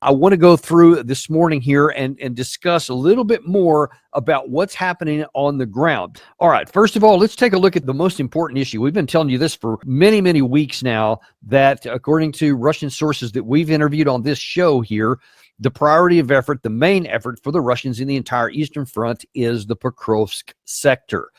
I want to go through this morning here and discuss a little bit more about what's happening on the ground. All right, first of all, let's take a look at the most important issue. We've been telling you this for many, many weeks now, that according to Russian sources that we've interviewed on this show here, the priority of effort, the main effort for the Russians in the entire Eastern Front is the Pokrovsk sector.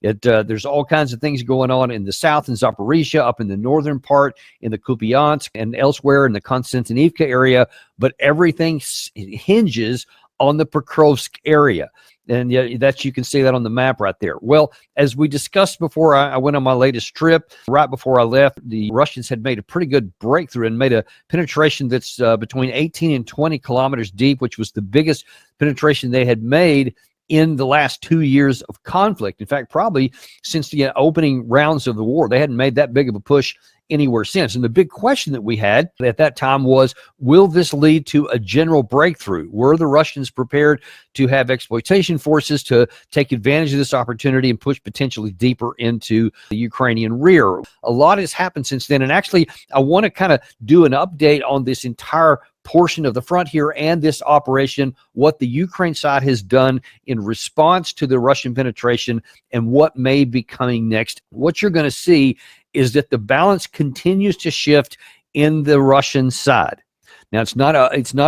There's all kinds of things going on in the south in Zaporizhia, up in the northern part, in the Kupiansk, and elsewhere in the Konstantinivka area, but everything hinges on the Pokrovsk area. And that you can see that on the map right there. Well, as we discussed before I went on my latest trip, right before I left, the Russians had made a pretty good breakthrough and made a penetration that's between 18 and 20 kilometers deep, which was the biggest penetration they had made in the last 2 years of conflict. In fact, probably since the opening rounds of the war, they hadn't made that big of a push anywhere since. And the big question that we had at that time was, will this lead to a general breakthrough? Were the Russians prepared to have exploitation forces to take advantage of this opportunity and push potentially deeper into the Ukrainian rear? A lot has happened since then. And actually, I want to kind of do an update on this entire portion of the front here and this operation, what the Ukraine side has done in response to the Russian penetration and what may be coming next. What you're going to see is that the balance continues to shift in the Russian side. Now, it's not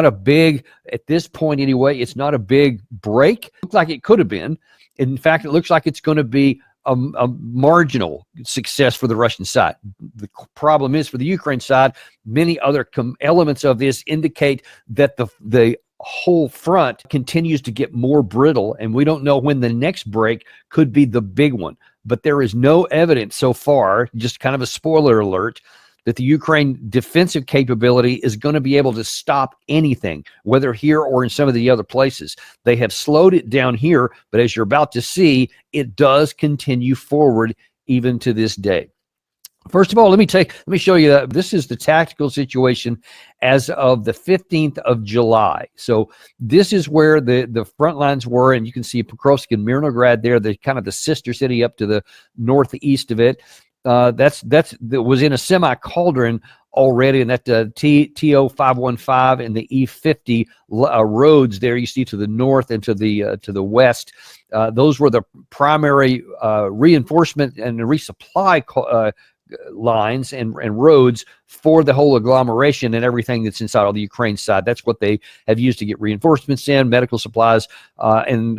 a big, at this point anyway, it's not a big break. It looks like it could have been. In fact, it looks like it's going to be a marginal success for the Russian side. The problem is for the Ukraine side, many other elements of this indicate that the whole front continues to get more brittle, and we don't know when the next break could be the big one. But there is no evidence so far, just kind of a spoiler alert, that the Ukraine defensive capability is going to be able to stop anything, whether here or in some of the other places. They have slowed it down here, but as you're about to see, it does continue forward even to this day. First of all, let me show you that this is the tactical situation as of the 15th of July. So this is where the front lines were, and you can see Pokrovsk and Mirnograd there, the kind of the sister city up to the northeast of it. That was in a semi-cauldron already, and that TO 515 and the E50 roads there you see to the north and to the west. Those were the primary reinforcement and resupply lines and roads for the whole agglomeration and everything that's inside of the Ukraine side. That's what they have used to get reinforcements in, medical supplies, and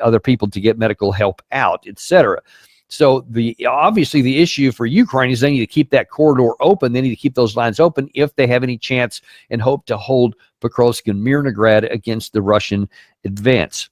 other people to get medical help out, etc. So obviously the issue for Ukraine is they need to keep that corridor open. They need to keep those lines open if they have any chance and hope to hold Pokrovsk and Mirnograd against the Russian advance.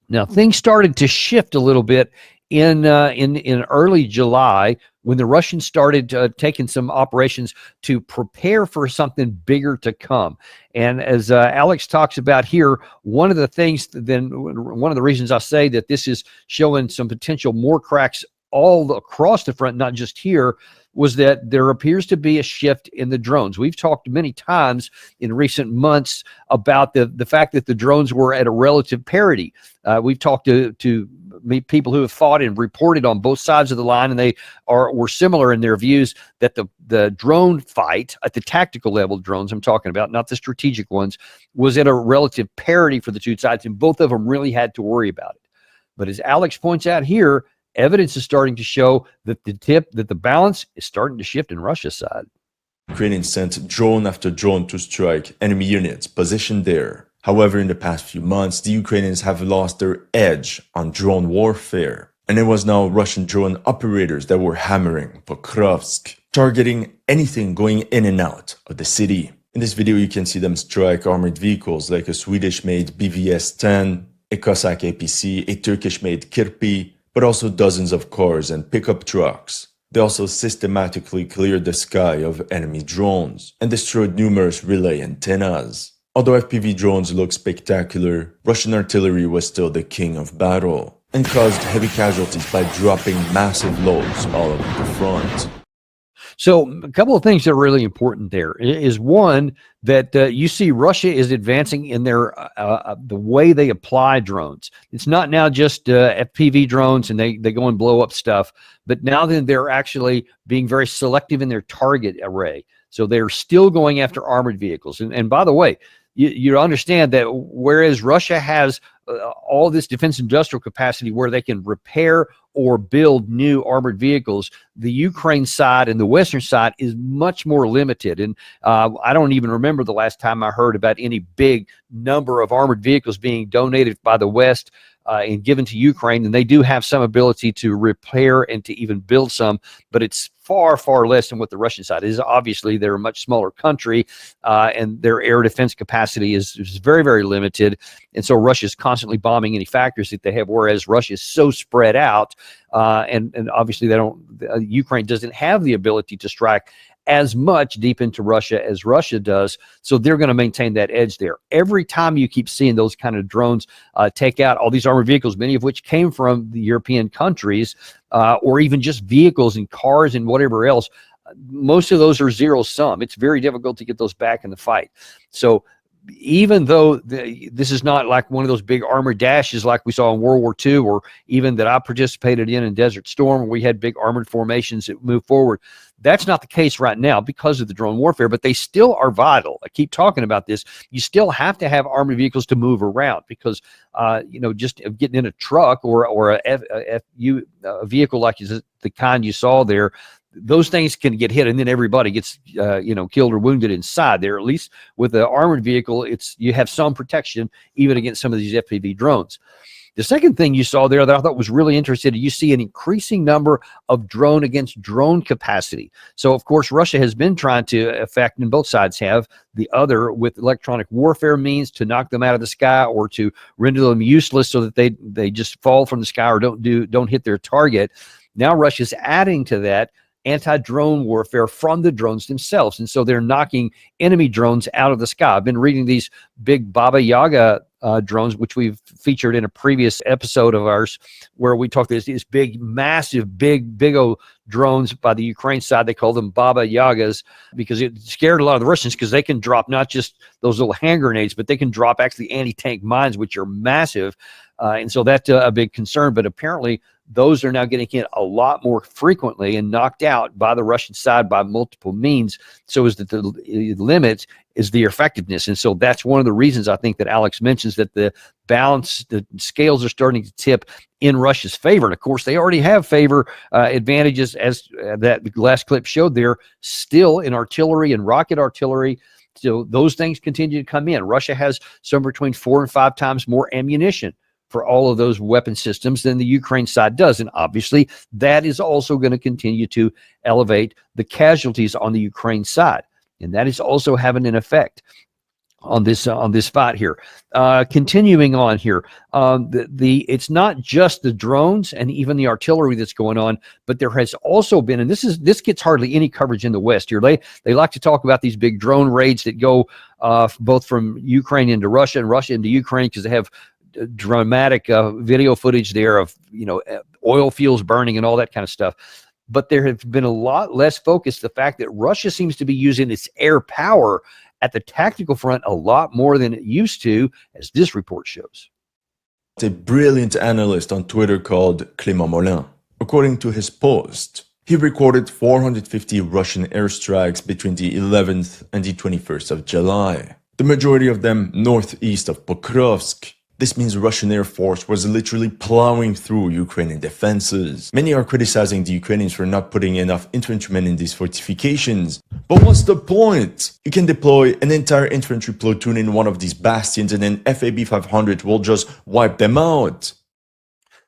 Now, things started to shift a little bit in early July when the Russians started taking some operations to prepare for something bigger to come. And as Alex talks about here, one of the reasons I say that this is showing some potential more cracks all across the front, not just here, was that there appears to be a shift in the drones. We've talked many times in recent months about the fact that the drones were at a relative parity. We've talked to people who have fought and reported on both sides of the line, and they were similar in their views that the drone fight at the tactical level, drones I'm talking about, not the strategic ones, was at a relative parity for the two sides, and both of them really had to worry about it. But as Alex points out here, evidence is starting to show that the balance is starting to shift in Russia's side. Ukrainians sent drone after drone to strike enemy units positioned there. However, in the past few months, the Ukrainians have lost their edge on drone warfare. And it was now Russian drone operators that were hammering Pokrovsk, targeting anything going in and out of the city. In this video, you can see them strike armored vehicles like a Swedish-made BVS-10, a Cossack APC, a Turkish-made Kirpi, but also dozens of cars and pickup trucks. They also systematically cleared the sky of enemy drones and destroyed numerous relay antennas. Although FPV drones look spectacular, Russian artillery was still the king of battle and caused heavy casualties by dropping massive loads all over the front. So a couple of things that are really important there is, one, that you see Russia is advancing in their the way they apply drones. It's not now just FPV drones and they go and blow up stuff, but now then they're actually being very selective in their target array. So they're still going after armored vehicles. And by the way, you understand that whereas Russia has all this defense industrial capacity where they can repair or build new armored vehicles, the Ukraine side and the Western side is much more limited. And I don't even remember the last time I heard about any big number of armored vehicles being donated by the West and given to Ukraine. And they do have some ability to repair and to even build some, but it's far, far less than what the Russian side is. Obviously, they're a much smaller country, and their air defense capacity is very, very limited. And so Russia is constantly bombing any factories that they have, whereas Russia is so spread out, and obviously Ukraine doesn't have the ability to strike as much deep into Russia as Russia does. So they're going to maintain that edge there. Every time you keep seeing those kind of drones take out all these armored vehicles, many of which came from the European countries, or even just vehicles and cars and whatever else, most of those are zero sum. It's very difficult to get those back in the fight. So even though this is not like one of those big armored dashes like we saw in World War II, or even that I participated in Desert Storm, where we had big armored formations that moved forward, that's not the case right now because of the drone warfare, but they still are vital. I keep talking about this. You still have to have armored vehicles to move around because, just getting in a truck or a vehicle like the kind you saw there, those things can get hit and then everybody gets killed or wounded inside there. At least with the armored vehicle, you have some protection even against some of these FPV drones. The second thing you saw there that I thought was really interesting, you see an increasing number of drone against drone capacity. So of course Russia has been trying to affect, and both sides have, the other with electronic warfare means to knock them out of the sky or to render them useless so that they just fall from the sky or don't hit their target. Now Russia's adding to that anti-drone warfare from the drones themselves. And so they're knocking enemy drones out of the sky. I've been reading these big Baba Yaga drones, which we've featured in a previous episode of ours, where we talked about these big, massive, big old drones by the Ukraine side. They call them Baba Yagas because it scared a lot of the Russians because they can drop not just those little hand grenades, but they can drop actually anti-tank mines, which are massive. And so that's a big concern. But apparently those are now getting hit a lot more frequently and knocked out by the Russian side by multiple means, so as that the limit is the effectiveness. And so that's one of the reasons I think that Alex mentions that the scales are starting to tip in Russia's favor. And of course, they already have favor advantages, as that last clip showed there, still in artillery and rocket artillery. So those things continue to come in. Russia has somewhere between 4 and 5 times more ammunition for all of those weapon systems than the Ukraine side does. And obviously that is also going to continue to elevate the casualties on the Ukraine side. And that is also having an effect on this fight here. Continuing on here, it's not just the drones and even the artillery that's going on, but there has also been, and this gets hardly any coverage in the West here. They like to talk about these big drone raids that go both from Ukraine into Russia and Russia into Ukraine, because they have dramatic video footage there of oil fields burning and all that kind of stuff. But there has been a lot less focus, the fact that Russia seems to be using its air power at the tactical front a lot more than it used to, as this report shows. A brilliant analyst on Twitter called Clément Molin. According to his post, he recorded 450 Russian airstrikes between the 11th and the 21st of July. The majority of them northeast of Pokrovsk. This means the Russian Air Force was literally plowing through Ukrainian defenses. Many are criticizing the Ukrainians for not putting enough infantrymen in these fortifications. But what's the point? You can deploy an entire infantry platoon in one of these bastions and then FAB 500 will just wipe them out.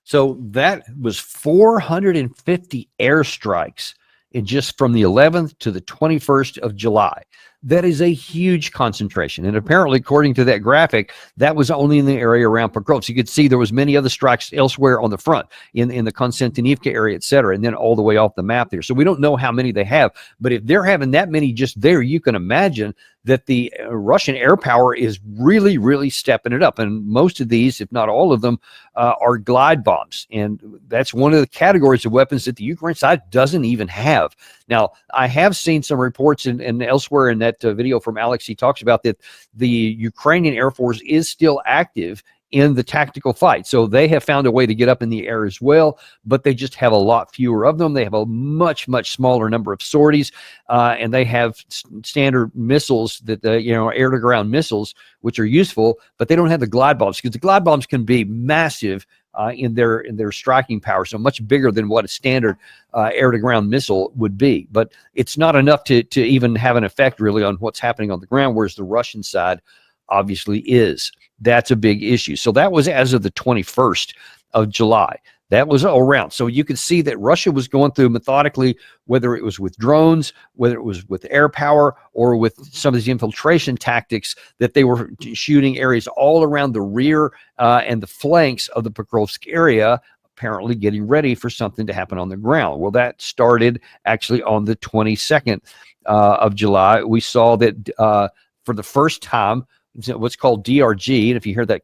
So that was 450 airstrikes just from the 11th to the 21st of July. That is a huge concentration. And apparently, according to that graphic, that was only in the area around Pokrovsk. You could see there was many other strikes elsewhere on the front, in the Konstantinivka area, et cetera, and then all the way off the map there. So we don't know how many they have. But if they're having that many just there, you can imagine that the Russian air power is really, really stepping it up. And most of these, if not all of them, are glide bombs. And that's one of the categories of weapons that the Ukraine side doesn't even have. Now, I have seen some reports and elsewhere in that video from Alex, he talks about that the Ukrainian Air Force is still active in the tactical fight. So they have found a way to get up in the air as well, but they just have a lot fewer of them. They have a much, much smaller number of sorties, and they have standard missiles that, air-to-ground missiles, which are useful, but they don't have the glide bombs, because the glide bombs can be massive in their striking power, so much bigger than what a standard air-to-ground missile would be. But it's not enough to even have an effect really on what's happening on the ground, whereas the Russian side obviously is. That's a big issue. So that was as of the 21st of July. That was around. So you could see that Russia was going through methodically, whether it was with drones, whether it was with air power, or with some of these infiltration tactics, that they were shooting areas all around the rear and the flanks of the Pokrovsk area, apparently getting ready for something to happen on the ground. Well, that started actually on the 22nd of July. We saw that for the first time, what's called DRG, and if you hear that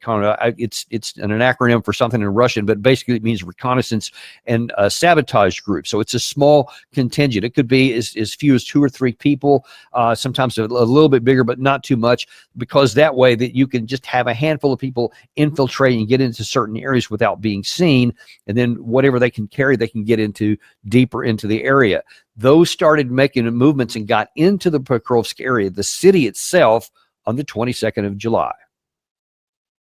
it's an acronym for something in Russian, but basically it means reconnaissance and sabotage group. So it's a small contingent. It could be as few as 2 or 3 people, sometimes a little bit bigger, but not too much, because that way that you can just have a handful of people infiltrate and get into certain areas without being seen, and then whatever they can carry, they can get into deeper into the area. Those started making movements and got into the Pokrovsk area, the city itself, on the 22nd of July.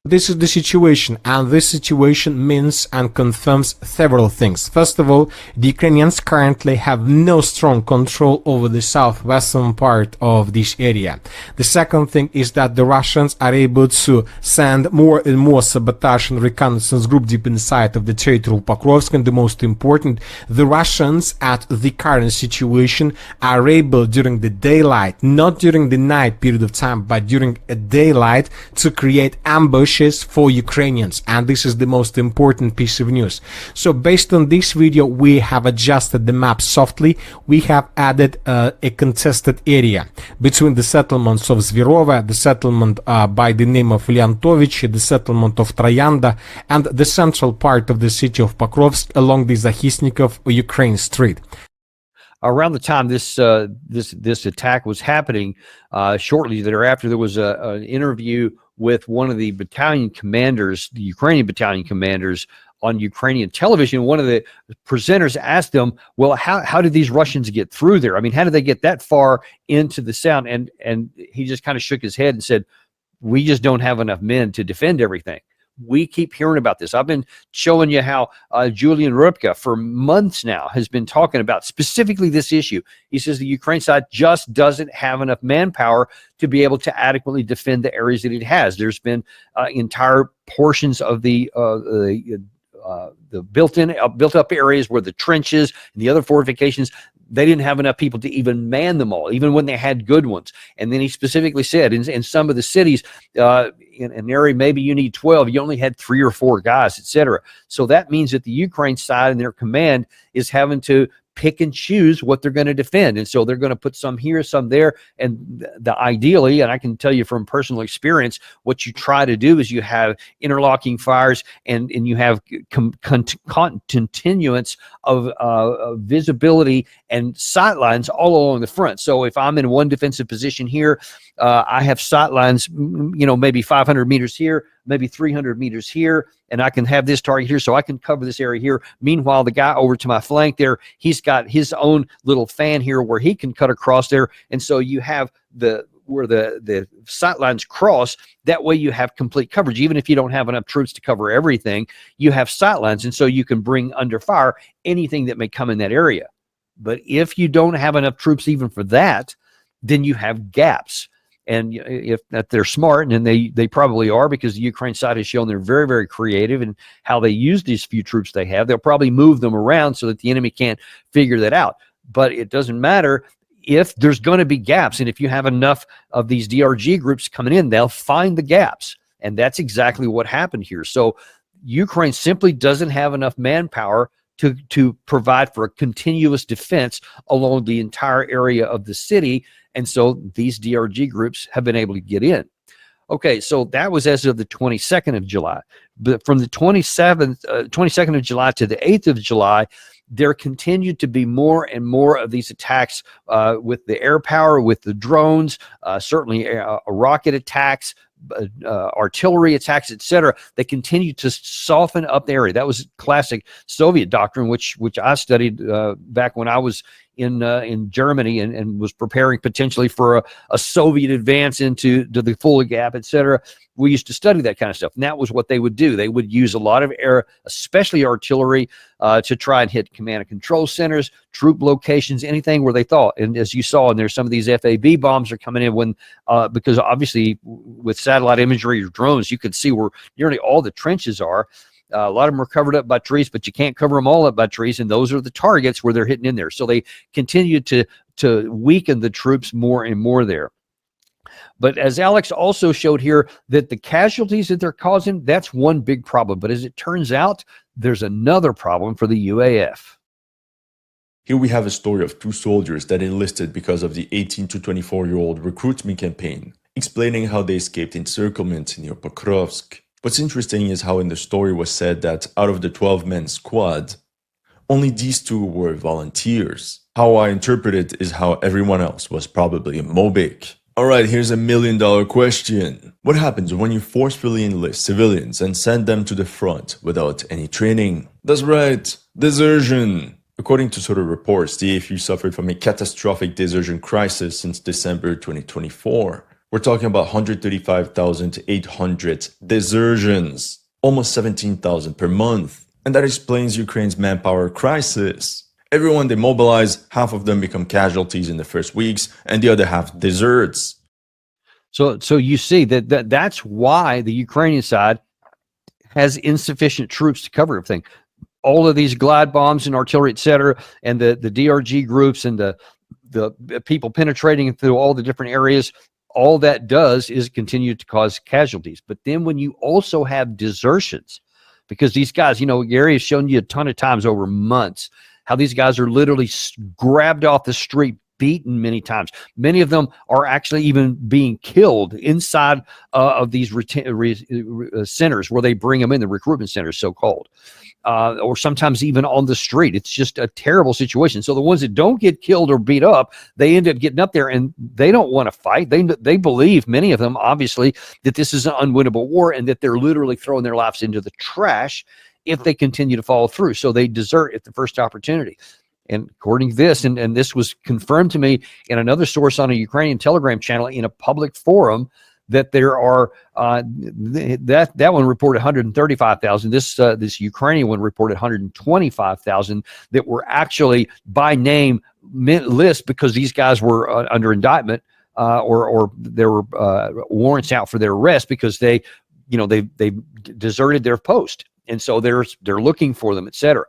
This is the situation, and this situation means and confirms several things. First of all, the Ukrainians currently have no strong control over the southwestern part of this area. The second thing is that the Russians are able to send more and more sabotage and reconnaissance group deep inside of the territory of Pokrovsk, and the most important, the Russians at the current situation are able during the daylight, not during the night period of time, but during a daylight, to create ambush for Ukrainians, and this is the most important piece of news. So based on this video, we have adjusted the map softly. We have added a contested area between the settlements of Zverova, the settlement by the name of Leontovich, the settlement of Troyanda, and the central part of the city of Pokrovsk along the Zahisnikov Ukraine Street. Around the time this attack was happening, shortly thereafter, there was an interview with one of the battalion commanders, the Ukrainian battalion commanders, on Ukrainian television. One of the presenters asked them, well, how did these Russians get through there? I mean, how did they get that far into the sound? And he just kind of shook his head and said, we just don't have enough men to defend everything. We keep hearing about this. I've been showing you how Julian Rybka for months now has been talking about specifically this issue. He says the Ukraine side just doesn't have enough manpower to be able to adequately defend the areas that it has. There's been entire portions of the built-up areas where the trenches and the other fortifications, they didn't have enough people to even man them all, even when they had good ones. And then he specifically said, in some of the cities, in an area, maybe you need 12, you only had 3 or 4 guys, etc. So that means that the Ukraine side and their command is having to pick and choose what they're going to defend. And so they're going to put some here, some there. And ideally, and I can tell you from personal experience, what you try to do is you have interlocking fires and you have continuance of visibility and sight lines all along the front. So if I'm in one defensive position here, I have sight lines, maybe 500 meters here, maybe 300 meters here, and I can have this target here, so I can cover this area here. Meanwhile, the guy over to my flank there, he's got his own little fan here where he can cut across there, and so you have where the sight lines cross. That way you have complete coverage. Even if you don't have enough troops to cover everything, you have sight lines, and so you can bring under fire anything that may come in that area. But if you don't have enough troops even for that, then you have gaps. And if that they're smart, and they probably are, because the Ukraine side has shown they're very, very creative in how they use these few troops they have, they'll probably move them around so that the enemy can't figure that out. But it doesn't matter if there's going to be gaps. And if you have enough of these DRG groups coming in, they'll find the gaps. And that's exactly what happened here. So Ukraine simply doesn't have enough manpower to provide for a continuous defense along the entire area of the city. And so these DRG groups have been able to get in. Okay, so that was as of the 22nd of July. But from the 22nd of July to the 8th of July, there continued to be more and more of these attacks with the air power, with the drones, certainly rocket attacks, artillery attacks, etc. They continued to soften up the area. That was classic Soviet doctrine, which I studied back when I was in Germany and was preparing potentially for a Soviet advance into the Fulda Gap, etc. We used to study that kind of stuff, and that was what they would do. They would use a lot of air, especially artillery, to try and hit command and control centers, troop locations, anything where they thought. And as you saw, and there's some of these FAB bombs are coming in when because obviously with satellite imagery or drones, you could see where nearly all the trenches are. A lot of them are covered up by trees, but you can't cover them all up by trees, and those are the targets where they're hitting in there. So they continue to weaken the troops more and more there. But as Alex also showed here, that the casualties that they're causing, that's one big problem. But as it turns out, there's another problem for the UAF. Here we have a story of two soldiers that enlisted because of the 18 to 24-year-old recruitment campaign, explaining how they escaped encirclement near Pokrovsk. What's interesting is how in the story was said that out of the 12-man squad, only these two were volunteers. How I interpret it is how everyone else was probably a Mobic. Alright, here's a $1 million question. What happens when you forcefully enlist civilians and send them to the front without any training? That's right, desertion. According to sort of reports, the AFU suffered from a catastrophic desertion crisis since December 2024. We're talking about 135,800 desertions, almost 17,000 per month. And that explains Ukraine's manpower crisis. Everyone they mobilize, half of them become casualties in the first weeks, and the other half deserts. So you see that's why the Ukrainian side has insufficient troops to cover everything. All of these glide bombs and artillery, etc., and the DRG groups and the people penetrating through all the different areas, all that does is continue to cause casualties. But then when you also have desertions, because these guys, Gary has shown you a ton of times over months how these guys are literally grabbed off the street, beaten many times. Many of them are actually even being killed inside of these centers where they bring them in, the recruitment centers, so-called, or sometimes even on the street. It's just a terrible situation. So the ones that don't get killed or beat up, they end up getting up there and they don't want to fight. They believe, many of them, obviously, that this is an unwinnable war and that they're literally throwing their lives into the trash if they continue to follow through. So they desert at the first opportunity. And according to this, and this was confirmed to me in another source on a Ukrainian Telegram channel in a public forum, that there are that one reported 135,000. This Ukrainian one reported 125,000 that were actually by name list because these guys were under indictment or there were warrants out for their arrest because they deserted their post. And so they're looking for them, etc.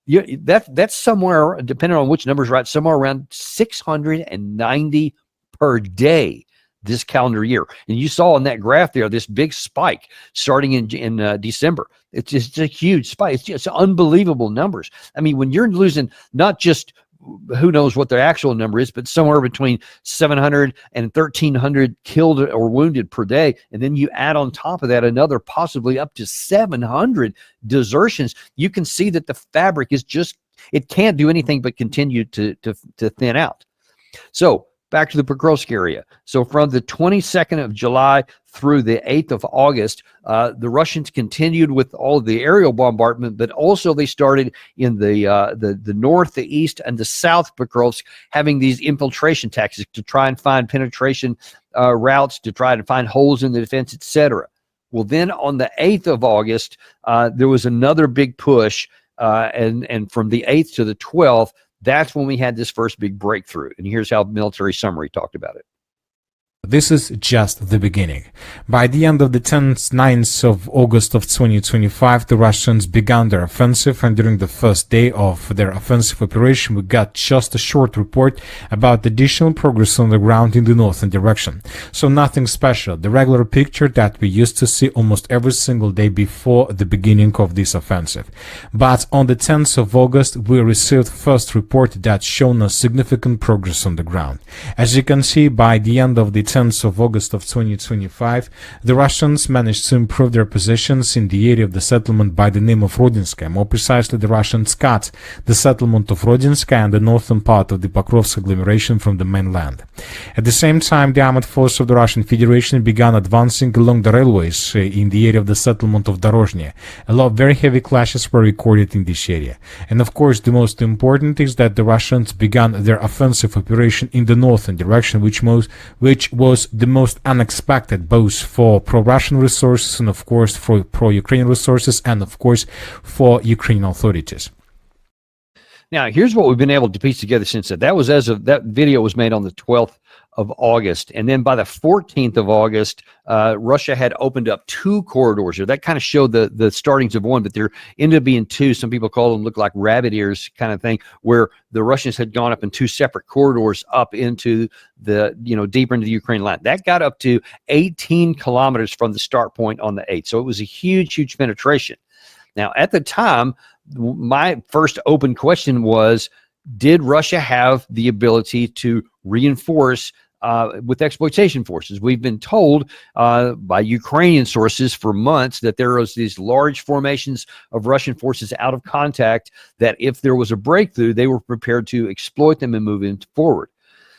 That's somewhere, depending on which number's right, somewhere around 690 per day this calendar year. And you saw in that graph there this big spike starting in December. It's just a huge spike. It's just unbelievable numbers. I mean, when you're losing not just who knows what the actual number is, but somewhere between 700 and 1,300 killed or wounded per day. And then you add on top of that another possibly up to 700 desertions. You can see that the fabric is just, it can't do anything but continue to thin out. So back to the Pokrovsk area. So from the 22nd of July through the 8th of August, the Russians continued with all the aerial bombardment, but also they started in the north, the east, and the south Pokrovsk, having these infiltration tactics to try and find penetration routes, to try to find holes in the defense, etc. Well, then on the 8th of August, there was another big push, and from the 8th to the 12th, that's when we had this first big breakthrough. And here's how Military Summary talked about it. This is just the beginning. By the end of the 9th of August of 2025, the Russians began their offensive, and during the first day of their offensive operation, we got just a short report about additional progress on the ground in the northern direction. So nothing special, the regular picture that we used to see almost every single day before the beginning of this offensive. But on the 10th of August, we received first report that shown us significant progress on the ground. As you can see, by the end of the 10th of August of 2025, the Russians managed to improve their positions in the area of the settlement by the name of Rodinskaya. More precisely, the Russians cut the settlement of Rodinskaya and the northern part of the Pokrovsk agglomeration from the mainland. At the same time, the armed force of the Russian Federation began advancing along the railways in the area of the settlement of Dorozhny. A lot of very heavy clashes were recorded in this area. And of course, the most important is that the Russians began their offensive operation in the northern direction, which was the most unexpected, both for pro-Russian resources and of course for pro-Ukrainian resources and of course for Ukrainian authorities. Now, here's what we've been able to piece together since then. That was as of that video was made on the 12th of August. And then by the 14th of August, Russia had opened up 2 corridors here. That kind of showed the startings of one, but there ended up being 2. Some people call them look like rabbit ears kind of thing, where the Russians had gone up in 2 separate corridors up into the, deeper into the Ukraine line. That got up to 18 kilometers from the start point on the 8th. So it was a huge, huge penetration. Now, at the time, my first open question was, did Russia have the ability to reinforce with exploitation forces? We've been told by Ukrainian sources for months that there was these large formations of Russian forces out of contact, that if there was a breakthrough, they were prepared to exploit them and move forward.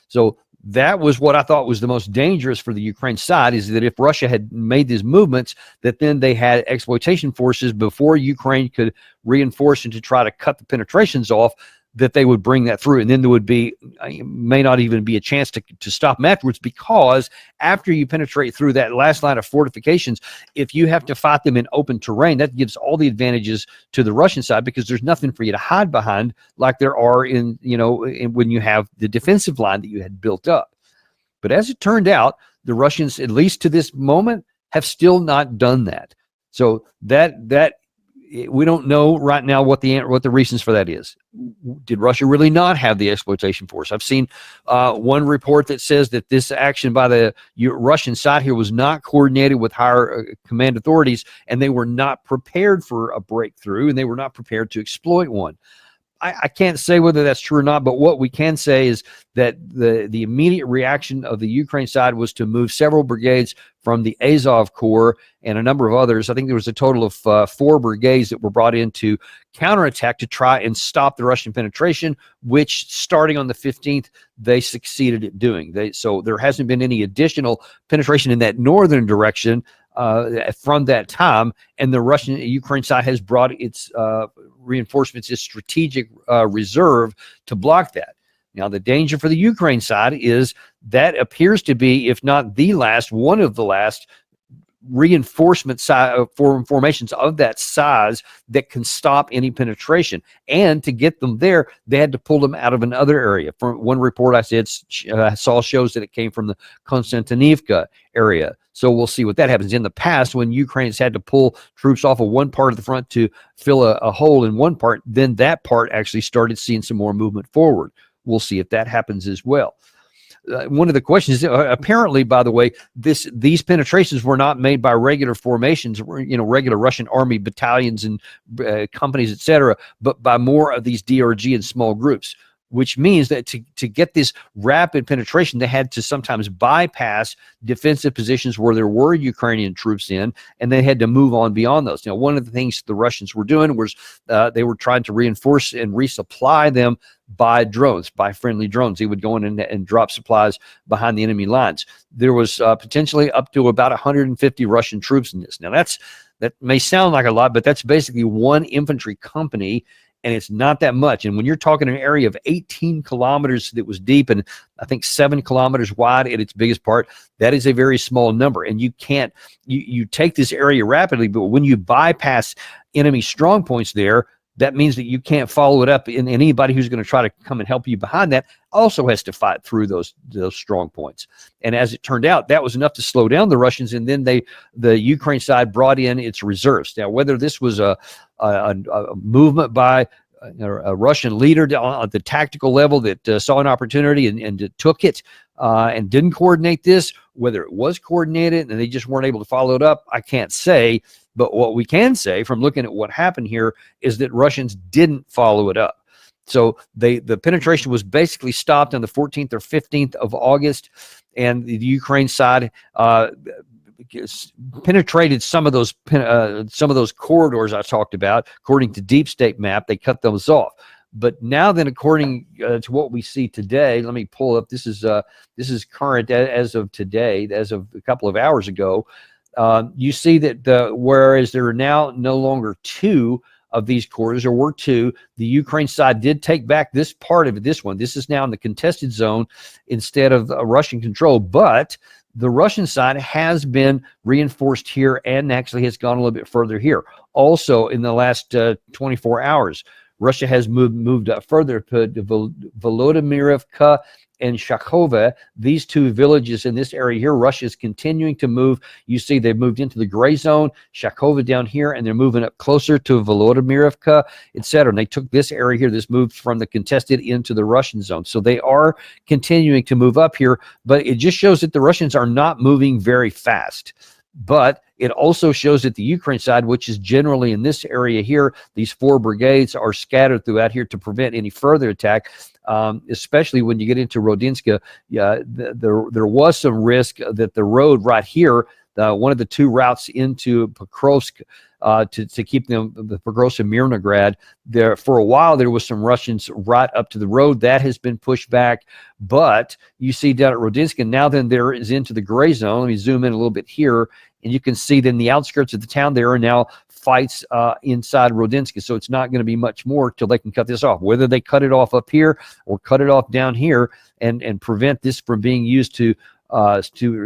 So that was what I thought was the most dangerous for the Ukraine side, is that if Russia had made these movements, that then they had exploitation forces before Ukraine could reinforce and to try to cut the penetrations off, that they would bring that through. And then there would be, may not even be a chance to stop them afterwards, because after you penetrate through that last line of fortifications, if you have to fight them in open terrain, that gives all the advantages to the Russian side, because there's nothing for you to hide behind like there are when you have the defensive line that you had built up. But as it turned out, the Russians, at least to this moment, have still not done that. So that we don't know right now what the reasons for that is. Did Russia really not have the exploitation force? I've seen one report that says that this action by the Russian side here was not coordinated with higher command authorities, and they were not prepared for a breakthrough, and they were not prepared to exploit one. I can't say whether that's true or not, but what we can say is that the immediate reaction of the Ukraine side was to move several brigades from the Azov Corps and a number of others. I think there was a total of 4 brigades that were brought in to counterattack to try and stop the Russian penetration, which starting on the 15th, they succeeded at doing. So there hasn't been any additional penetration in that northern direction from that time, and the Ukraine side has brought its reinforcements, its strategic reserve to block that. Now, the danger for the Ukraine side is that appears to be, if not the last, one of the last reinforcement formations of that size that can stop any penetration. And to get them there, they had to pull them out of another area. From one report I saw shows that it came from the Konstantinivka area. So we'll see what that happens. In the past, when Ukrainians had to pull troops off of one part of the front to fill a hole in one part, then that part actually started seeing some more movement forward. We'll see if that happens as well. One of the questions, apparently, by the way, these penetrations were not made by regular formations, regular Russian army battalions and companies, etc., but by more of these DRG and small groups, which means that to get this rapid penetration, they had to sometimes bypass defensive positions where there were Ukrainian troops in, and they had to move on beyond those. Now, one of the things the Russians were doing was they were trying to reinforce and resupply them by drones, by friendly drones. They would go in and drop supplies behind the enemy lines. There was potentially up to about 150 Russian troops in this. Now, that may sound like a lot, but that's basically one infantry company, and it's not that much. And when you're talking an area of 18 kilometers that was deep and I think 7 kilometers wide at its biggest part, that is a very small number. And you can't, you take this area rapidly, but when you bypass enemy strong points there, that means that you can't follow it up, and anybody who's going to try to come and help you behind that also has to fight through those strong points. And as it turned out, that was enough to slow down the Russians, and then the Ukraine side brought in its reserves. Now, whether this was a movement by a Russian leader on the tactical level that saw an opportunity and took it and didn't coordinate this, whether it was coordinated and they just weren't able to follow it up, I can't say. But what we can say from looking at what happened here is that Russians didn't follow it up. So the penetration was basically stopped on the 14th or 15th of August. and the Ukraine side penetrated some of those corridors I talked about. According to Deep State map, they cut those off. But now then, according to what we see today, let me pull up. This is current as of today, as of a couple of hours ago. You see that whereas there are now no longer two of these corridors, or were two, the Ukraine side did take back this part of it. This one, this is now in the contested zone instead of Russian control, but the Russian side has been reinforced here and actually has gone a little bit further here. Also, in the last 24 hours, Russia has moved up further to Volodymyrivka and Shakhova. These two villages in this area here, Russia is continuing to move. You see they've moved into the gray zone, Shakhova down here, and they're moving up closer to Volodymyrivka, etc. And they took this area here. This moved from the contested into the Russian zone. So they are continuing to move up here, but it just shows that the Russians are not moving very fast. But it also shows that the Ukraine side, which is generally in this area here, these 4 brigades are scattered throughout here to prevent any further attack, especially when you get into Rodinska. There was some risk that the road right here, one of the 2 routes into Pokrovsk, to keep them, the Pokrovsk and Mirnograd, there for a while there was some Russians right up to the road. That has been pushed back, but you see down at Rodinska, now then there is into the gray zone. Let me zoom in a little bit here, and you can see that in the outskirts of the town there are now fights inside Rodinska. So it's not going to be much more till they can cut this off. Whether they cut it off up here or cut it off down here and prevent this from being used to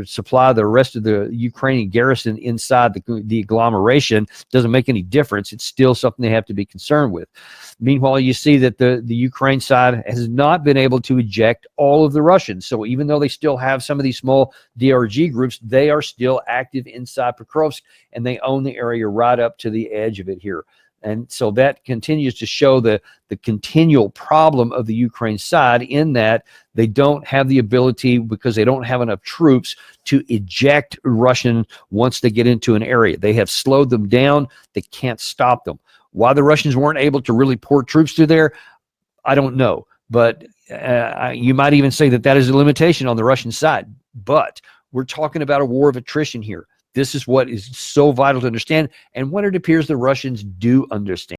supply the rest of the Ukrainian garrison inside the agglomeration doesn't make any difference. It's still something they have to be concerned with. Meanwhile, you see that the Ukraine side has not been able to eject all of the Russians. So even though they still have some of these small DRG groups, they are still active inside Pokrovsk, and they own the area right up to the edge of it here. And so that continues to show the continual problem of the Ukraine side, in that they don't have the ability, because they don't have enough troops, to eject Russian once they get into an area. They have slowed them down. They can't stop them. Why the Russians weren't able to really pour troops through there, I don't know. But you might even say that that is a limitation on the Russian side. But we're talking about a war of attrition here. This is what is so vital to understand, and what it appears the Russians do understand.